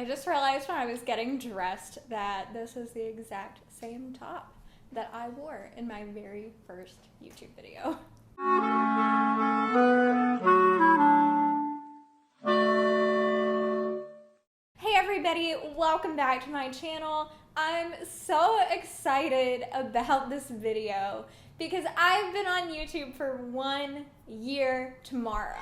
I just realized when I was getting dressed that this is the exact same top that I wore in my very first YouTube video. Hey everybody, welcome back to my channel. I'm so excited about this video because I've been on YouTube for 1 year tomorrow.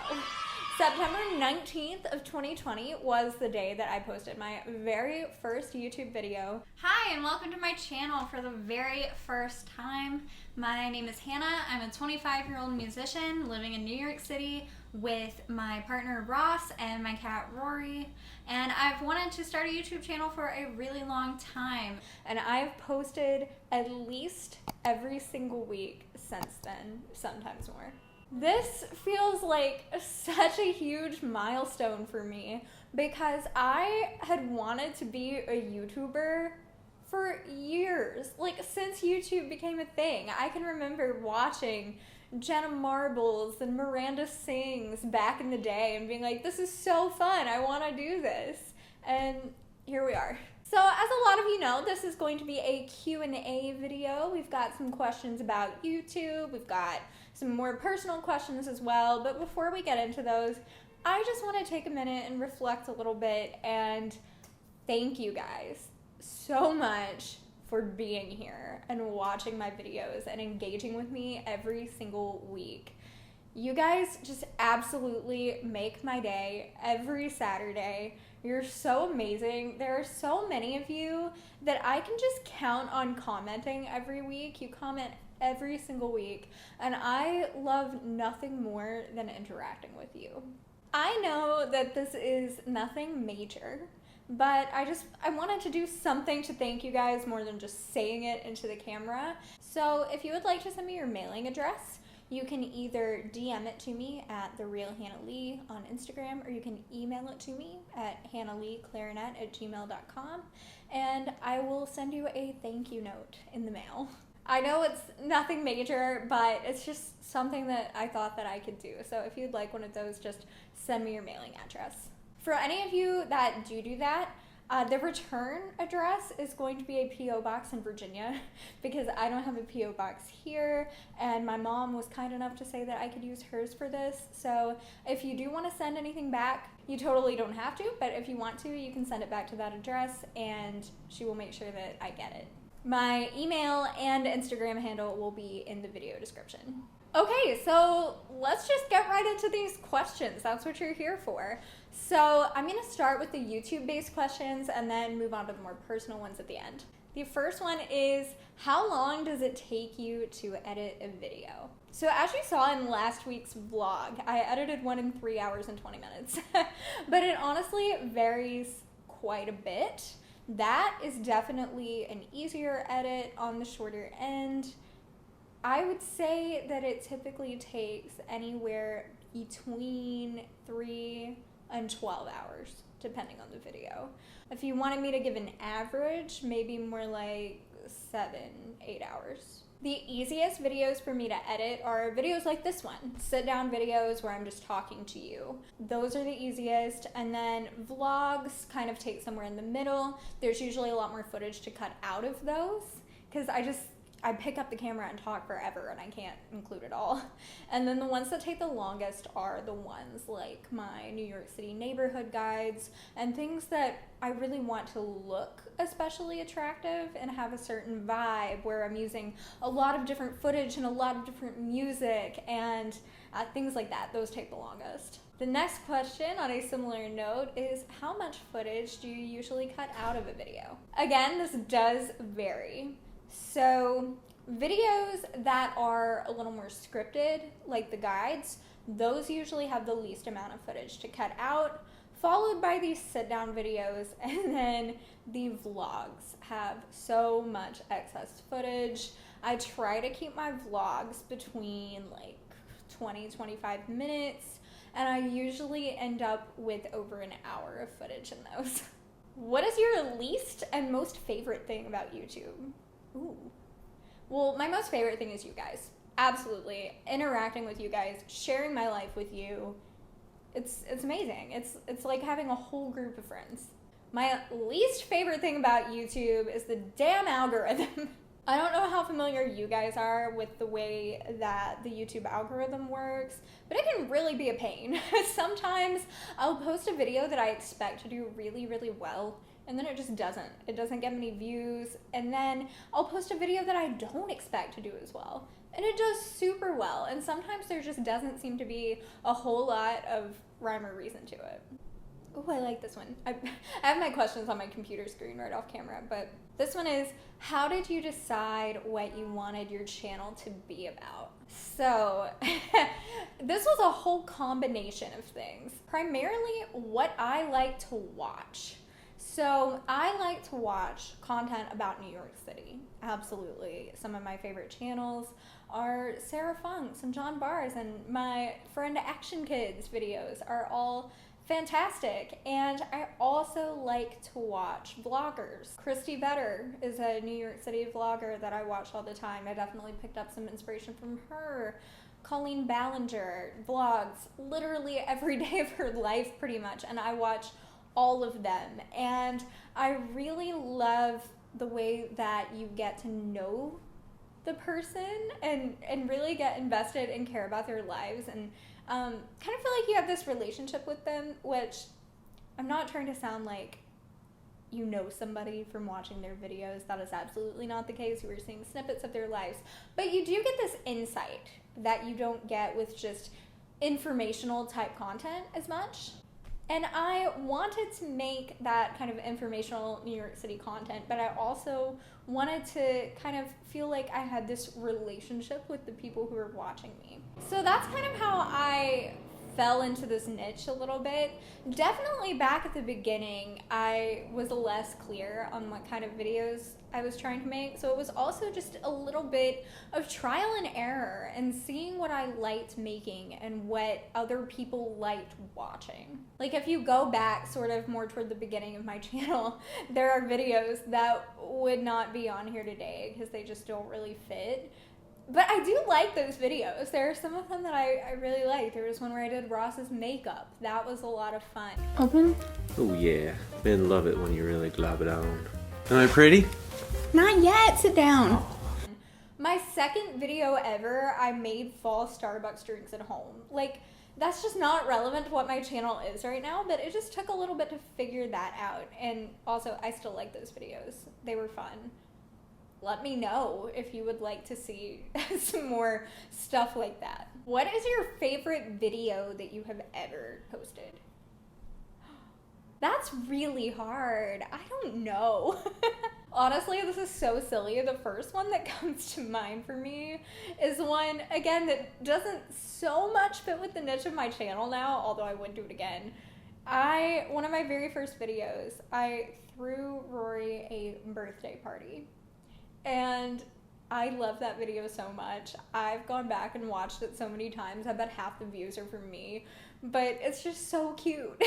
September 19th of 2020 was the day that I posted my very first YouTube video. Hi, and welcome to my channel for the very first time. My name is Hannah. I'm a 25-year-old musician living in New York City with my partner Ross and my cat Rory. And I've wanted to start a YouTube channel for a really long time. And I've posted at least every single week since then, sometimes more. This feels like such a huge milestone for me because I had wanted to be a YouTuber for years, like since YouTube became a thing. I can remember watching Jenna Marbles and Miranda Sings back in the day and being like, this is so fun, I want to do this. And here we are. So as a lot of you know, this is going to be a Q&A video. We've got some questions about YouTube, we've got some more personal questions as well, but before we get into those, I just want to take a minute and reflect a little bit and thank you guys so much for being here and watching my videos and engaging with me every single week. You guys just absolutely make my day every Saturday. You're so amazing. There are so many of you that I can just count on commenting every week. You comment every single week, and I love nothing more than interacting with you. I know that this is nothing major, but I wanted to do something to thank you guys more than just saying it into the camera. So if you would like to send me your mailing address, you can either DM it to me at TheRealHannahLee on Instagram, or you can email it to me at hannahleeclarinet@gmail.com, and I will send you a thank you note in the mail. I know it's nothing major, but it's just something that I thought that I could do. So if you'd like one of those, just send me your mailing address. For any of you that do that, the return address is going to be a P.O. box in Virginia because I don't have a P.O. box here, and my mom was kind enough to say that I could use hers for this. So if you do want to send anything back, you totally don't have to, but if you want to, you can send it back to that address and she will make sure that I get it. My email and Instagram handle will be in the video description. Okay, so let's just get right into these questions. That's what you're here for. So I'm gonna start with the YouTube-based questions and then move on to the more personal ones at the end. The first one is, how long does it take you to edit a video? So as you saw in last week's vlog, I edited one in 3 hours and 20 minutes, but it honestly varies quite a bit. That is definitely an easier edit on the shorter end. I would say that it typically takes anywhere between 3 and 12 hours, depending on the video. If you wanted me to give an average, maybe more like 7-8 hours. The easiest videos for me to edit are videos like this one, sit-down videos where I'm just talking to you. Those are the easiest, and then vlogs kind of take somewhere in the middle. There's usually a lot more footage to cut out of those because I pick up the camera and talk forever and I can't include it all. And then the ones that take the longest are the ones like my New York City neighborhood guides and things that I really want to look especially attractive and have a certain vibe where I'm using a lot of different footage and a lot of different music and things like that. Those take the longest. The next question on a similar note is, how much footage do you usually cut out of a video? Again, this does vary. So videos that are a little more scripted, like the guides, those usually have the least amount of footage to cut out, followed by these sit-down videos, and then the vlogs have so much excess footage. I try to keep my vlogs between like 20-25 minutes, and I usually end up with over an hour of footage in those. What is your least and most favorite thing about YouTube? Ooh. Well, my most favorite thing is you guys. Absolutely. Interacting with you guys, sharing my life with you. It's amazing. It's like having a whole group of friends. My least favorite thing about YouTube is the damn algorithm. I don't know how familiar you guys are with the way that the YouTube algorithm works, but it can really be a pain. Sometimes I'll post a video that I expect to do really, really well, and then it just doesn't. It doesn't get many views, and then I'll post a video that I don't expect to do as well, and it does super well, and sometimes there just doesn't seem to be a whole lot of rhyme or reason to it. Oh, I like this one. I have my questions on my computer screen right off camera, but this one is, how did you decide what you wanted your channel to be about? So this was a whole combination of things. Primarily what I like to watch. So I like to watch content about New York City. Absolutely. Some of my favorite channels are Sarah Funk's and John Barr's, and my friend Action Kids videos are all fantastic. And I also like to watch vloggers. Christy Better is a New York City vlogger that I watch all the time. I definitely picked up some inspiration from her. Colleen Ballinger vlogs literally every day of her life pretty much, and I watch all of them. And I really love the way that you get to know the person and really get invested and care about their lives, and kind of feel like you have this relationship with them, which I'm not trying to sound like you know somebody from watching their videos. That is absolutely not the case. You are seeing snippets of their lives, but you do get this insight that you don't get with just informational type content as much. And I wanted to make that kind of informational New York City content, but I also wanted to kind of feel like I had this relationship with the people who were watching me. So that's kind of how I fell into this niche a little bit. Definitely back at the beginning, I was less clear on what kind of videos I was trying to make. So it was also just a little bit of trial and error and seeing what I liked making and what other people liked watching. Like if you go back sort of more toward the beginning of my channel, there are videos that would not be on here today because they just don't really fit. But I do like those videos. There are some of them that I really like. There was one where I did Ross's makeup. That was a lot of fun. Open? Oh yeah, men love it when you really glob it on. Am I pretty? Not yet, sit down. My second video ever, I made fall Starbucks drinks at home. Like, that's just not relevant to what my channel is right now, but it just took a little bit to figure that out. And also, I still like those videos. They were fun. Let me know if you would like to see some more stuff like that. What is your favorite video that you have ever posted? That's really hard. I don't know. Honestly, this is so silly. The first one that comes to mind for me is one, again, that doesn't so much fit with the niche of my channel now, although I would do it again. One of my very first videos, I threw Rory a birthday party. And I love that video so much. I've gone back and watched it so many times. I bet half the views are from me, but it's just so cute.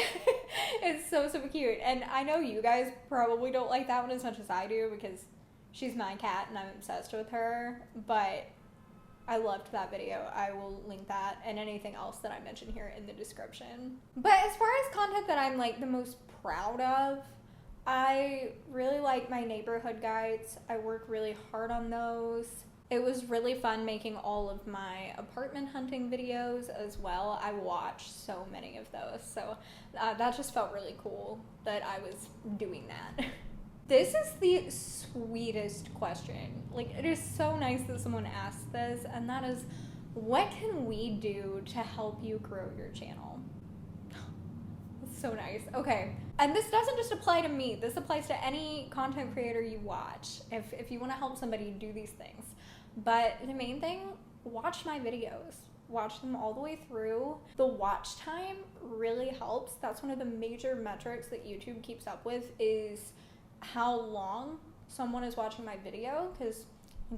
It's so cute. And I know you guys probably don't like that one as much as I do because she's my cat and I'm obsessed with her, but I loved that video. I will link that and anything else that I mention here in the description. But as far as content that I'm like the most proud of, I really like my neighborhood guides. I work really hard on those. It was really fun making all of my apartment hunting videos as well. I watched so many of those, so that just felt really cool that I was doing that. This is the sweetest question. Like, it is so nice that someone asked this, and that is, what can we do to help you grow your channel? So nice. Okay, and this doesn't just apply to me. This applies to any content creator you watch. If you want to help somebody do these things. But the main thing, watch my videos. Watch them all the way through. The watch time really helps. That's one of the major metrics that YouTube keeps up with, is how long someone is watching my video, because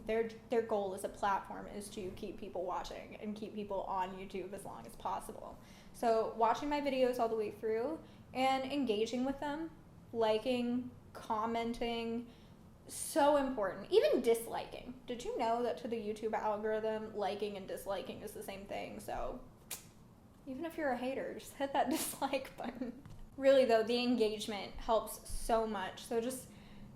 their goal as a platform is to keep people watching and keep people on YouTube as long as possible. So watching my videos all the way through and engaging with them, liking, commenting, so important. Even disliking. Did you know that to the YouTube algorithm, liking and disliking is the same thing? So even if you're a hater, just hit that dislike button. Really though, the engagement helps so much. So just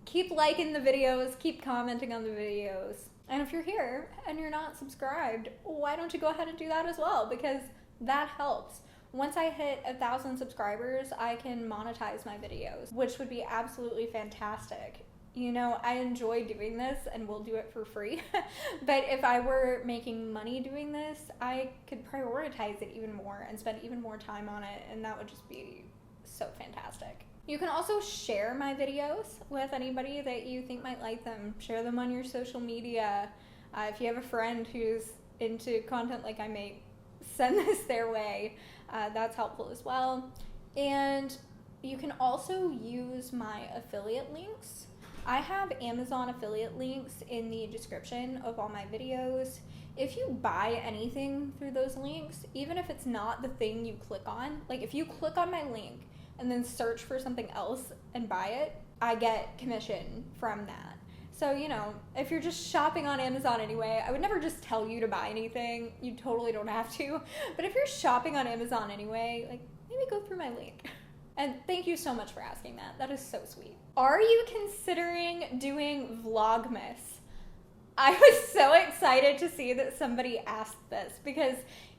keep liking the videos, keep commenting on the videos. And if you're here and you're not subscribed, why don't you go ahead and do that as well? Because that helps. Once I hit 1,000 subscribers, I can monetize my videos, which would be absolutely fantastic. You know, I enjoy doing this and will do it for free. But if I were making money doing this, I could prioritize it even more and spend even more time on it, and that would just be so fantastic. You can also share my videos with anybody that you think might like them. Share them on your social media. If you have a friend who's into content like I make, send this their way. That's helpful as well. And you can also use my affiliate links. I have Amazon affiliate links in the description of all my videos. If you buy anything through those links, even if it's not the thing you click on, like if you click on my link and then search for something else and buy it, I get commission from that. So, you know, if you're just shopping on Amazon anyway, I would never just tell you to buy anything. You totally don't have to. But if you're shopping on Amazon anyway, like maybe go through my link. And thank you so much for asking that. That is so sweet. Are you considering doing Vlogmas? I was so excited to see that somebody asked this because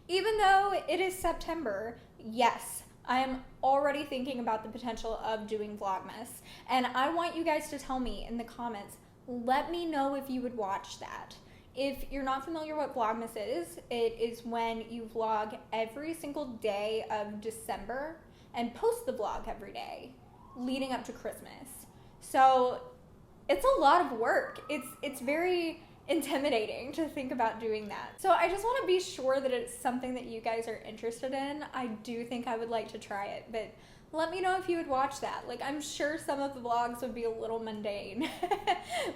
even though it is September, yes, I am already thinking about the potential of doing Vlogmas. And I want you guys to tell me in the comments, let me know if you would watch that. If you're not familiar what Vlogmas is, it is when you vlog every single day of December and post the vlog every day leading up to Christmas. So it's a lot of work. It's very intimidating to think about doing that. So I just want to be sure that it's something that you guys are interested in. I do think I would like to try it, but let me know if you would watch that. Like, I'm sure some of the vlogs would be a little mundane,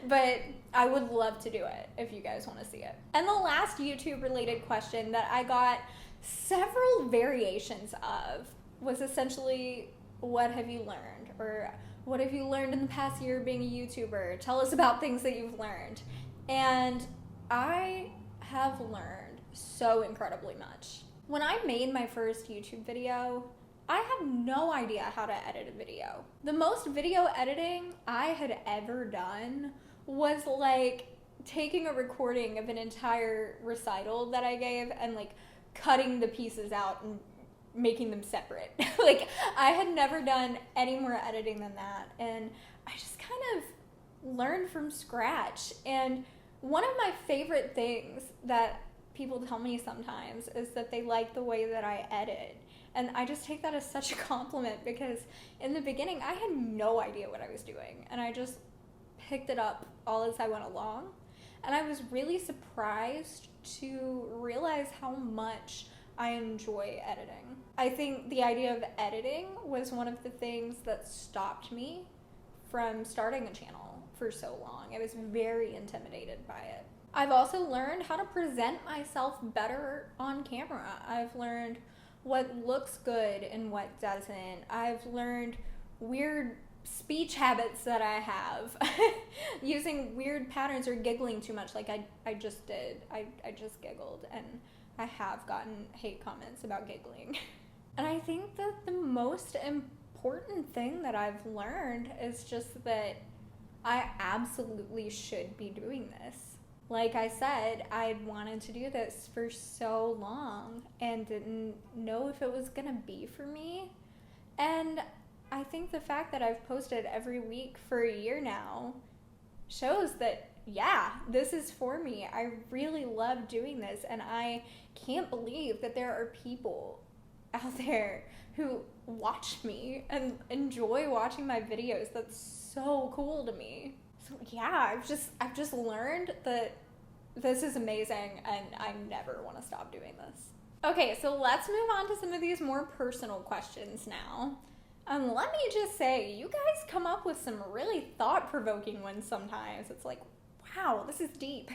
but I would love to do it if you guys want to see it. And the last YouTube related question that I got several variations of was essentially, what have you learned? Or what have you learned in the past year being a YouTuber? Tell us about things that you've learned. And I have learned so incredibly much. When I made my first YouTube video, I had no idea how to edit a video. The most video editing I had ever done was like taking a recording of an entire recital that I gave and like cutting the pieces out and making them separate. Like, I had never done any more editing than that, and I just kind of learned from scratch. And one of my favorite things that people tell me sometimes is that they like the way that I edit, and I just take that as such a compliment because in the beginning I had no idea what I was doing, and I just picked it up all as I went along, and I was really surprised to realize how much I enjoy editing. I think the idea of editing was one of the things that stopped me from starting a channel for so long. I was very intimidated by it. I've also learned how to present myself better on camera. I've learned what looks good and what doesn't. I've learned weird speech habits that I have, using weird patterns or giggling too much like I just did. I just giggled, and I have gotten hate comments about giggling. And I think that the most important thing that I've learned is just that I absolutely should be doing this. Like I said, I'd wanted to do this for so long and didn't know if it was gonna be for me. And I think the fact that I've posted every week for a year now shows that, yeah, this is for me. I really love doing this, and I can't believe that there are people out there who watch me and enjoy watching my videos. That's so cool to me. So yeah, I've just learned that this is amazing, and I never want to stop doing this. Okay, so let's move on to some of these more personal questions now. Let me just say, you guys come up with some really thought-provoking ones sometimes. It's like, wow, this is deep.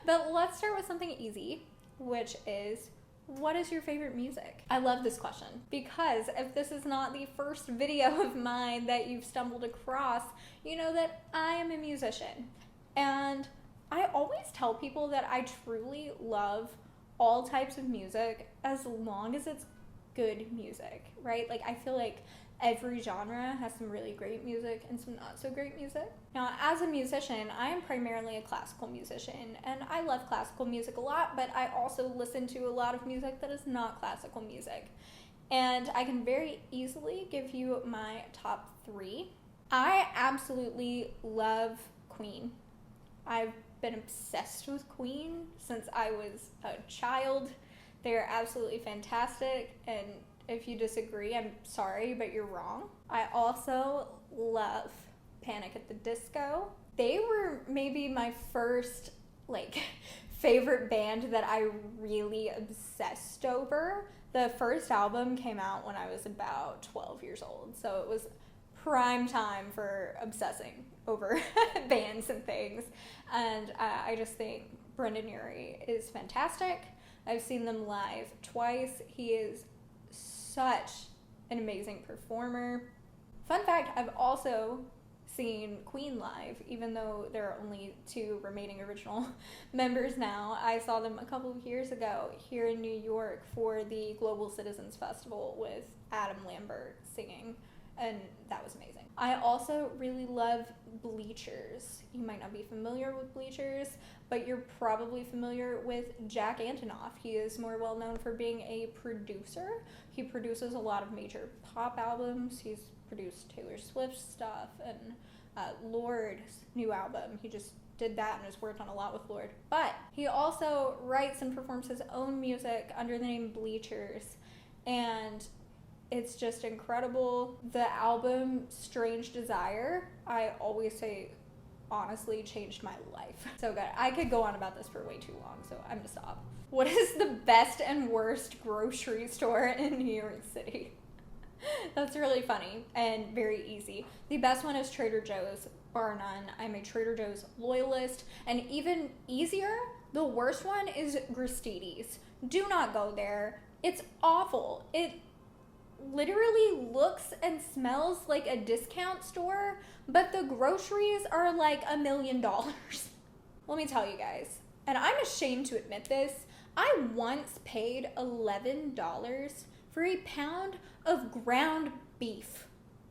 But let's start with something easy, which is, what is your favorite music? I love this question because if this is not the first video of mine that you've stumbled across, you know that I am a musician. And I always tell people that I truly love all types of music as long as it's good music, right? Like, I feel like every genre has some really great music and some not so great music. Now, as a musician, I am primarily a classical musician, and I love classical music a lot, but I also listen to a lot of music that is not classical music. And I can very easily give you my top 3. I absolutely love Queen. I've been obsessed with Queen since I was a child. They're absolutely fantastic, and if you disagree, I'm sorry, but you're wrong. I also love Panic at the Disco. They were maybe my first, favorite band that I really obsessed over. The first album came out when I was about 12 years old, so it was prime time for obsessing over bands and things. And I just think Brendan Urie is fantastic. I've seen them live twice. He is such an amazing performer. Fun fact, I've also seen Queen live, even though there are only 2 remaining original members now. I saw them a couple of years ago here in New York for the Global Citizens Festival with Adam Lambert singing, and that was amazing. I also really love Bleachers. You might not be familiar with Bleachers, but you're probably familiar with Jack Antonoff. He is more well known for being a producer. He produces a lot of major pop albums. He's produced Taylor Swift stuff and Lord's new album. He just did that and has worked on a lot with Lord. But he also writes and performs his own music under the name Bleachers, and it's just incredible. The album Strange Desire, I always say, honestly changed my life. So good. I could go on about this for way too long, so I'm gonna stop. What is the best and worst grocery store in New York City? That's really funny and very easy. The best one is Trader Joe's, bar none. I'm a Trader Joe's loyalist. And even easier, the worst one is Gristedes. Do not go there. It's awful. It literally looks and smells like a discount store, but the groceries are like $1 million. Let me tell you guys, and I'm ashamed to admit this, I once paid $11 for a pound of ground beef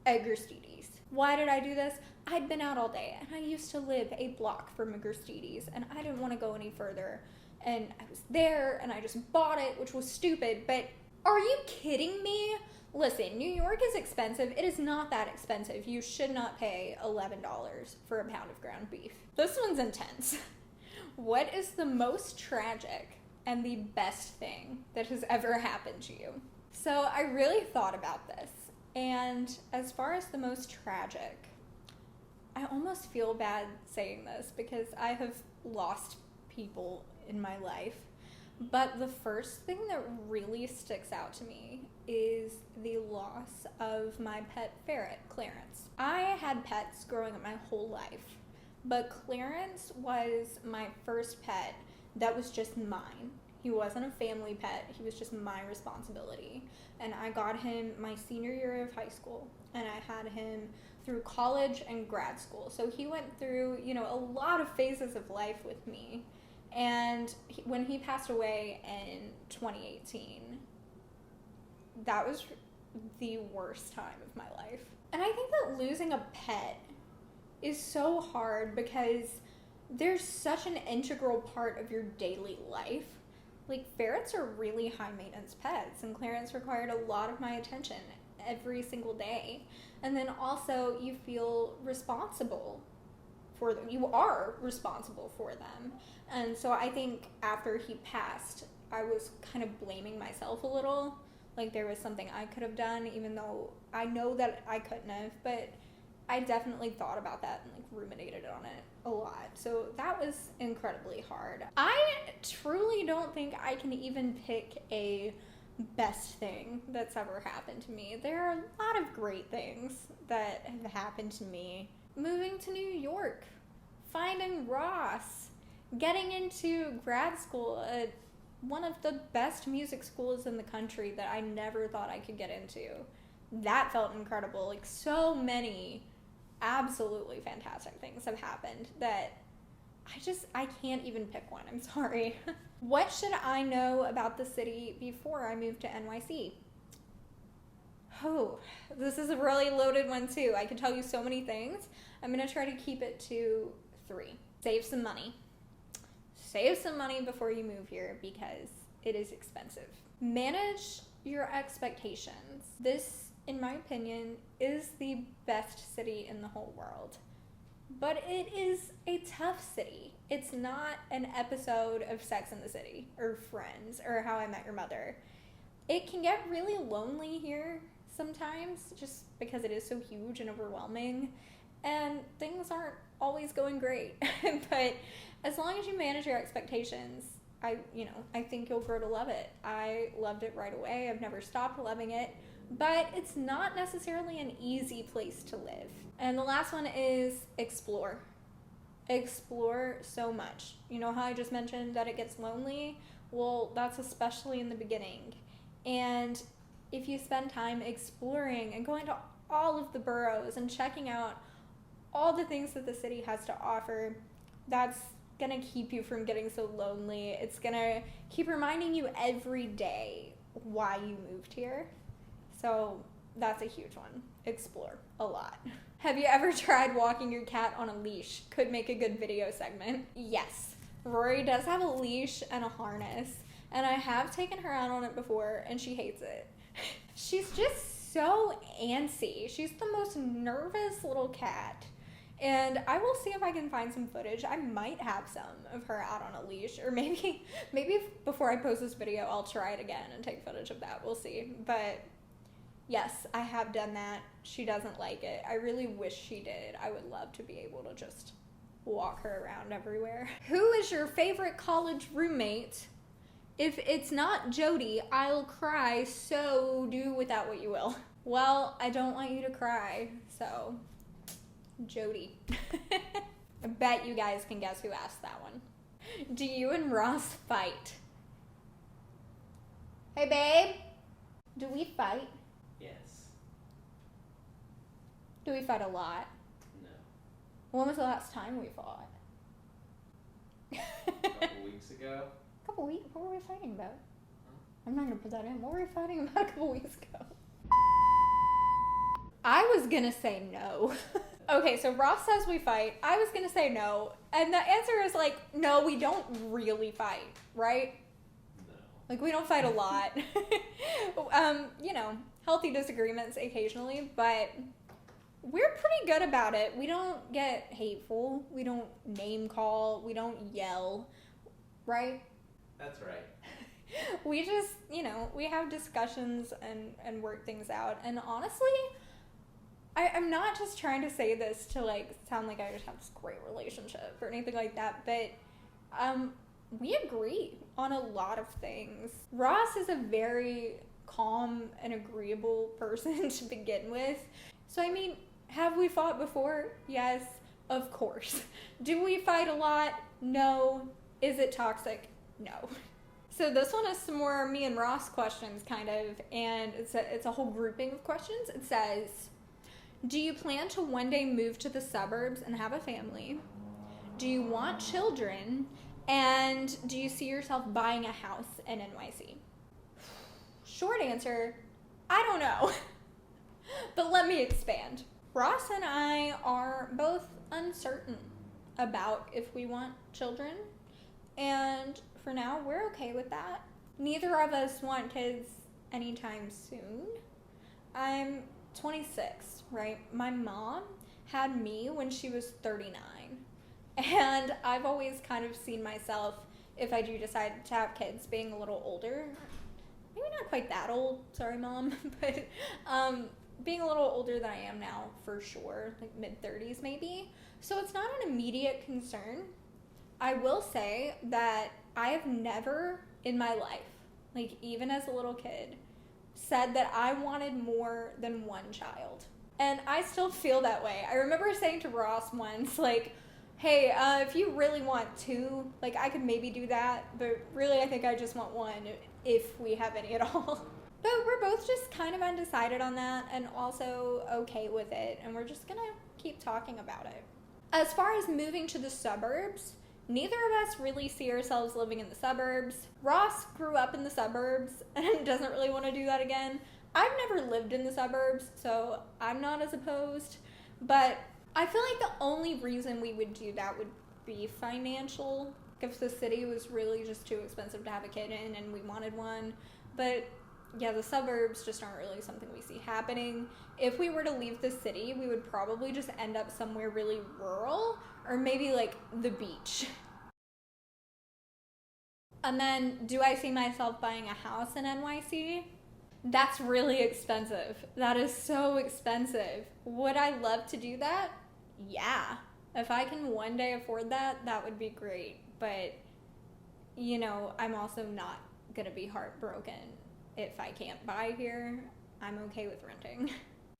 at Gristedes. Why did I do this? I'd been out all day, and I used to live a block from a Gristedes, and I didn't want to go any further. And I was there, and I just bought it, which was stupid, but are you kidding me? Listen, New York is expensive. It is not that expensive. You should not pay $11 for a pound of ground beef. This one's intense. What is the most tragic and the best thing that has ever happened to you? So I really thought about this, and as far as the most tragic, I almost feel bad saying this because I have lost people in my life, but the first thing that really sticks out to me is the loss of my pet ferret, Clarence. I had pets growing up my whole life, but Clarence was my first pet that was just mine. He wasn't a family pet, he was just my responsibility. And I got him my senior year of high school, and I had him through college and grad school. So he went through, a lot of phases of life with me. And when he passed away in 2018, that was the worst time of my life. And I think that losing a pet is so hard because they're such an integral part of your daily life. Like, ferrets are really high maintenance pets, and Clarence required a lot of my attention every single day. And then also you feel responsible for them. You are responsible for them. And so I think after he passed, I was kind of blaming myself a little. Like, there was something I could have done, even though I know that I couldn't have, but I definitely thought about that and ruminated on it a lot. So that was incredibly hard. I truly don't think I can even pick a best thing that's ever happened to me. There are a lot of great things that have happened to me. Moving to New York, finding Ross, getting into grad school at one of the best music schools in the country that I never thought I could get into. That felt incredible. Like, so many absolutely fantastic things have happened that I can't even pick one. I'm sorry. What should I know about the city before I move to NYC? Oh, this is a really loaded one too. I can tell you so many things. I'm gonna try to keep it to 3. Save some money. Save some money before you move here because it is expensive. Manage your expectations. This, in my opinion, is the best city in the whole world. But it is a tough city. It's not an episode of Sex and the City or Friends or How I Met Your Mother. It can get really lonely here sometimes just because it is so huge and overwhelming and things aren't always going great. But as long as you manage your expectations, I think you'll grow to love it. I loved it right away. I've never stopped loving it. But it's not necessarily an easy place to live. And the last one is explore. Explore so much. You know how I just mentioned that it gets lonely? Well, that's especially in the beginning. And if you spend time exploring and going to all of the boroughs and checking out all the things that the city has to offer, that's gonna keep you from getting so lonely. It's gonna keep reminding you every day why you moved here. So that's a huge one. Explore a lot. Have you ever tried walking your cat on a leash? Could make a good video segment. Yes, Rory does have a leash and a harness, and I have taken her out on it before, and she hates it. She's just so antsy. She's the most nervous little cat. And I will see if I can find some footage. I might have some of her out on a leash, or maybe before I post this video, I'll try it again and take footage of that. We'll see. But yes, I have done that. She doesn't like it. I really wish she did. I would love to be able to just walk her around everywhere. Who is your favorite college roommate? If it's not Jody, I'll cry, so do with that what you will. Well, I don't want you to cry, so Jody. I bet you guys can guess who asked that one. Do you and Ross fight? Hey babe, do we fight? Yes. Do we fight a lot? No. When was the last time we fought? A couple weeks ago. A couple weeks? What were we fighting about? I'm not gonna put that in. What were we fighting about a couple weeks ago? I was gonna say no. Okay, so Ross says we fight. I was gonna say no. And the answer is like, no, we don't really fight, right? No. Like, we don't fight a lot. Healthy disagreements occasionally, but we're pretty good about it. We don't get hateful. We don't name call. We don't yell, right? That's right. We just, we have discussions and work things out. And honestly, I'm not just trying to say this to sound like I just have this great relationship or anything like that, but we agree on a lot of things. Ross is a very calm and agreeable person to begin with. So have we fought before? Yes, of course. Do we fight a lot? No. Is it toxic? No. So this one is some more me and Ross questions, kind of, and it's a whole grouping of questions. It says, do you plan to one day move to the suburbs and have a family? Do you want children? And do you see yourself buying a house in NYC? Short answer, I don't know. But let me expand. Ross and I are both uncertain about if we want children. And for now, we're okay with that. Neither of us want kids anytime soon. I'm 26, right? My mom had me when she was 39. And I've always kind of seen myself, if I do decide to have kids, being a little older. Maybe not quite that old, sorry mom, but being a little older than I am now, for sure, like mid-30s maybe. So it's not an immediate concern. I will say that I have never in my life, even as a little kid, said that I wanted more than one child. And I still feel that way. I remember saying to Ross once, hey, if you really want 2, I could maybe do that, but really I think I just want 1 if we have any at all. But we're both just kind of undecided on that and also okay with it, and we're just gonna keep talking about it. As far as moving to the suburbs, neither of us really see ourselves living in the suburbs. Ross grew up in the suburbs and doesn't really want to do that again. I've never lived in the suburbs, so I'm not as opposed, but I feel like the only reason we would do that would be financial. If the city was really just too expensive to have a kid in and we wanted one. But yeah, the suburbs just aren't really something we see happening. If we were to leave the city, we would probably just end up somewhere really rural, or maybe like the beach. And then, do I see myself buying a house in NYC? That's really expensive. That is so expensive. Would I love to do that? Yeah. If I can one day afford that, that would be great. But, you know, I'm also not gonna be heartbroken if I can't buy here. I'm okay with renting.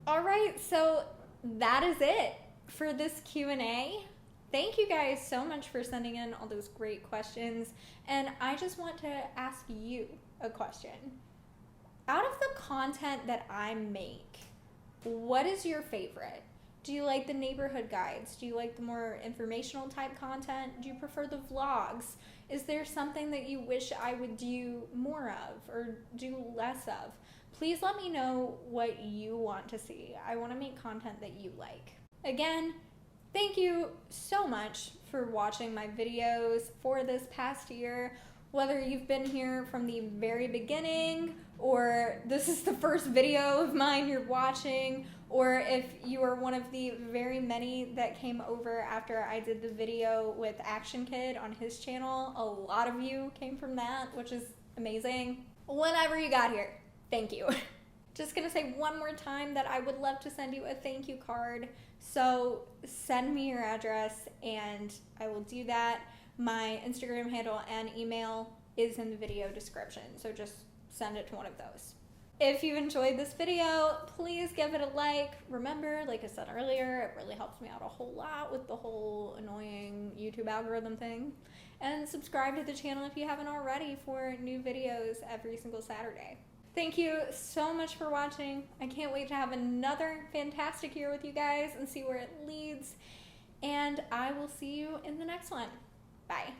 All right, so that is it for this Q&A. Thank you guys so much for sending in all those great questions. And I just want to ask you a question. Out of the content that I make, what is your favorite? Do you like the neighborhood guides? Do you like the more informational type content? Do you prefer the vlogs? Is there something that you wish I would do more of or do less of? Please let me know what you want to see. I want to make content that you like. Again, thank you so much for watching my videos for this past year. Whether you've been here from the very beginning, or this is the first video of mine you're watching, or if you are one of the very many that came over after I did the video with Action Kid on his channel. A lot of you came from that, which is amazing. Whenever you got here, thank you. Just gonna say one more time that I would love to send you a thank you card. So send me your address and I will do that. My Instagram handle and email is in the video description, so just send it to one of those. If you enjoyed this video, please give it a like. Remember, like I said earlier, it really helps me out a whole lot with the whole annoying YouTube algorithm thing. And subscribe to the channel if you haven't already for new videos every single Saturday. Thank you so much for watching. I can't wait to have another fantastic year with you guys and see where it leads. And I will see you in the next one. Bye.